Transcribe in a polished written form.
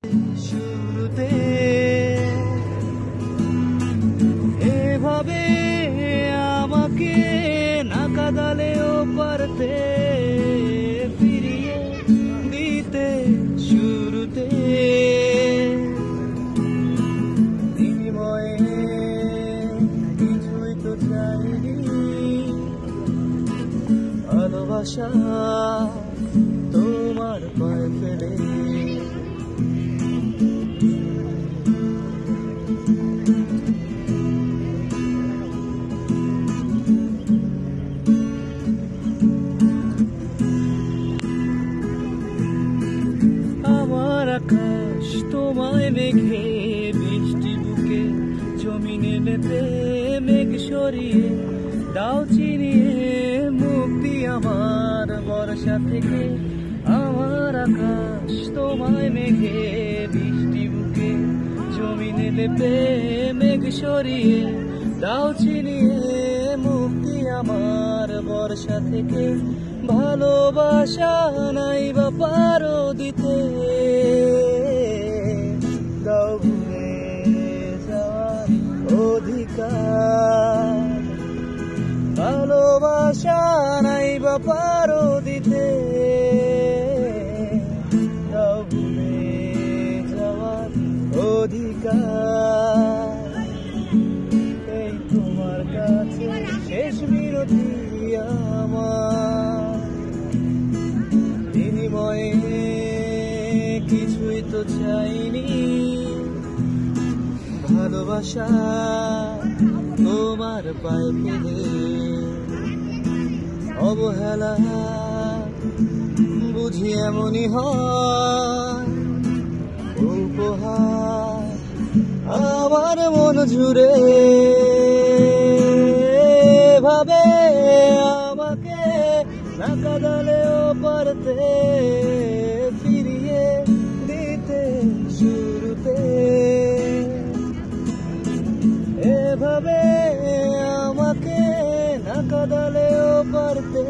শুরুতে এভাবে আমাকে না কাঁদালেও পারতে ফিরিয়ে দিতে শুরুতে বিনিময়ে কিছুই তো চাইনি ভালোবাসা তোমার পায়ে ফেলে আমার আকাশ তোমায় মেঘে বৃষ্টি বুকে জমিনে মেপে মেঘ সরিয়ে দাও চিনিয়ে মুক্তি আমার বর্ষা থেকে। আমার আকাশ তোমায় মেঘে বৃষ্টি বুকে জমিনে মেপে মেঘ সরিয়ে দাও চিনিয়ে মুক্তি আমার বর্ষা থেকে। ভালোবাসা নাই বা পারো দিতে দাও ভুলে যাওয়ার অধিকার। ভালোবাসা নাই বা পারো দিতে দাও ভুলে যাওয়ার অধিকার। এই তোমার কাছে শেষ মিনতি আমার, বিনিময়ে কিছুই তো চাইনি ভালোবাসা তোমার পায়ে ফেলে। অবহেলা বুঝি এমনই হয় উপহার আমার মন জুড়ে ভাবে আমাকে না কাঁদালেও পারতে ফিরিয়ে দিতে শুরুতে। এভাবে আমাকে না কাঁদালেও পারতে